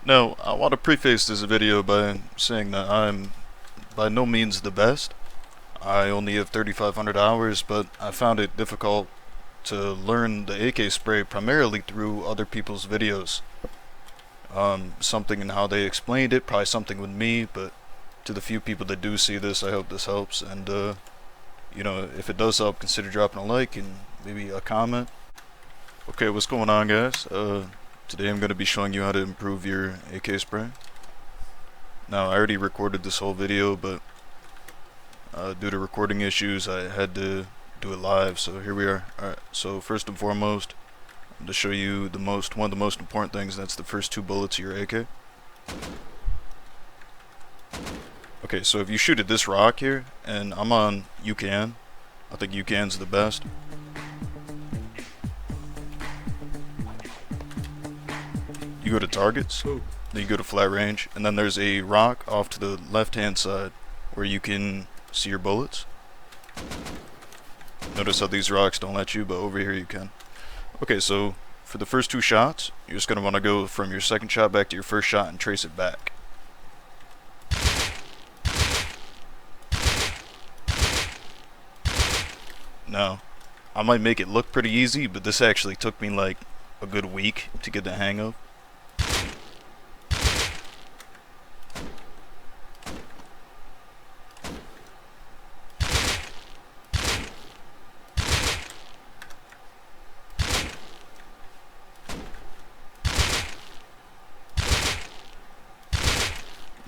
Now, I want to preface this video by saying that I'm by no means the best. I only have 3,500 hours, but I found it difficult to learn the AK spray primarily through other people's videos. Something in how they explained it, probably something with me, but to the few people that do see this, I hope this helps. And, if it does help, consider dropping a like and maybe a comment. Okay, what's going on, guys? Today I'm going to be showing you how to improve your AK spray. Now, I already recorded this whole video, but due to recording issues, I had to do it live, so here we are. Alright, so first and foremost, to show you one of the most important things, that's the first two bullets of your AK. Okay, so if you shoot at this rock here, and I'm on UCAN, I think UCAN's the best. You go to targets, then you go to flat range, and then there's a rock off to the left hand side where you can see your bullets. Notice how these rocks don't let you, but over here you can. Okay, so for the first two shots, you're just going to want to go from your second shot back to your first shot and trace it back. Now, I might make it look pretty easy, but this actually took me like a good week to get the hang of.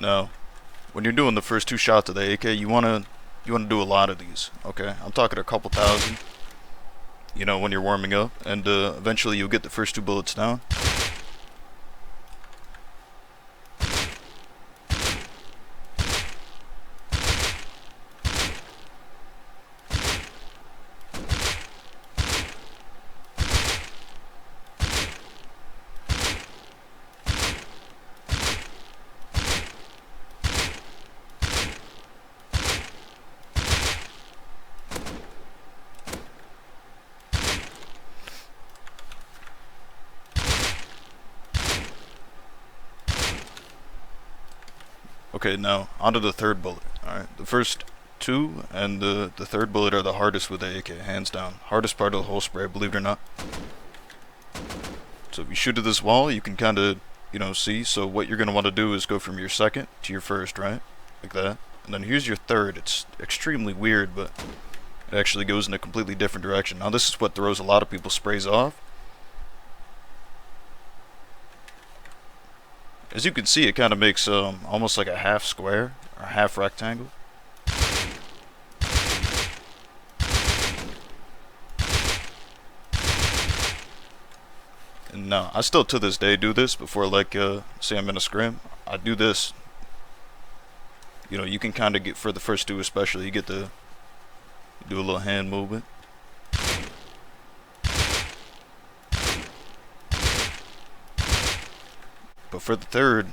Now, when you're doing the first two shots of the AK, you wanna do a lot of these. Okay, I'm talking a couple thousand. When you're warming up, and eventually you'll get the first two bullets down. Okay, now onto the third bullet. Alright, the first two and the third bullet are the hardest with the AK, hands down. Hardest part of the whole spray, believe it or not. So if you shoot at this wall, you can kind of, see. So what you're going to want to do is go from your second to your first, right? Like that. And then here's your third. It's extremely weird, but it actually goes in a completely different direction. Now this is what throws a lot of people's sprays off. As you can see, it kind of makes almost like a half square or half rectangle. And now, I still to this day do this before, like, say I'm in a scrim. I do this. You can kind of get, for the first two especially, you get to do a little hand movement. But for the third,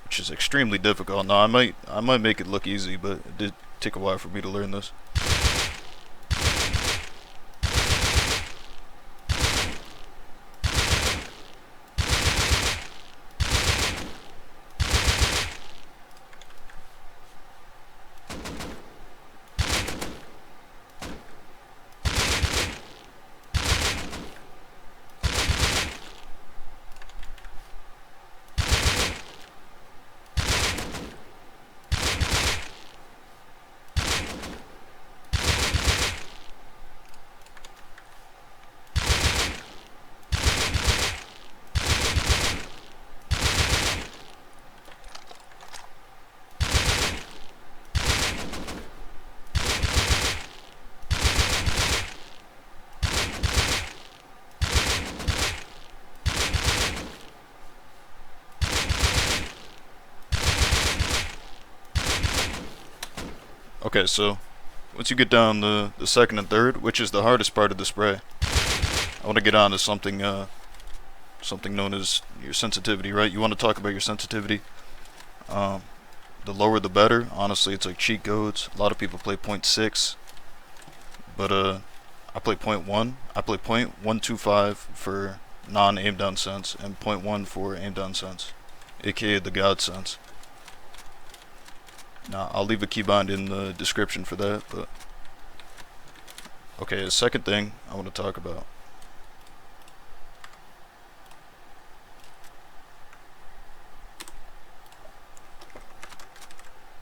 which is extremely difficult, now I might make it look easy, but it did take a while for me to learn this. Okay, so once you get down the second and third, which is the hardest part of the spray, I want to get on to something known as your sensitivity, right? You want to talk about your sensitivity. The lower the better. Honestly, it's like cheat codes. A lot of people play 0.6, but I play 0.1. I play 0.125 for non-aim down sense and 0.1 for aim down sense. aka the God sense. Now, I'll leave a keybind in the description for that, but okay, the second thing I want to talk about.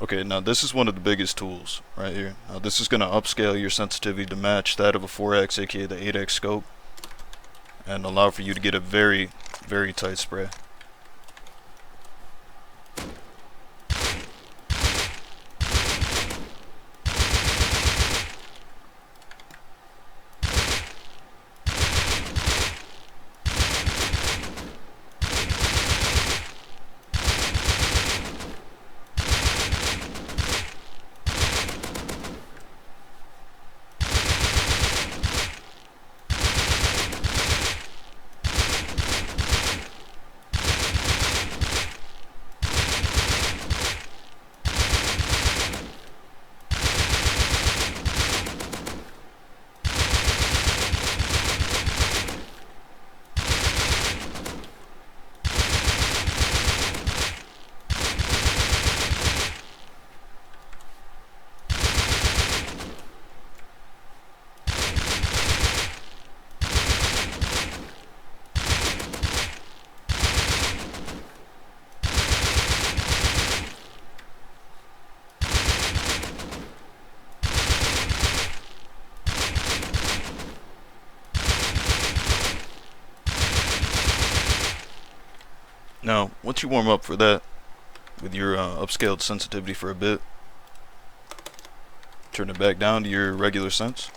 Okay, now this is one of the biggest tools right here. Now this is going to upscale your sensitivity to match that of a 4x, aka the 8x scope, and allow for you to get a very, very tight spray. Now, once you warm up for that, with your upscaled sensitivity for a bit, turn it back down to your regular sense.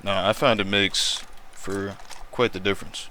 Now, I find it makes for quite the difference.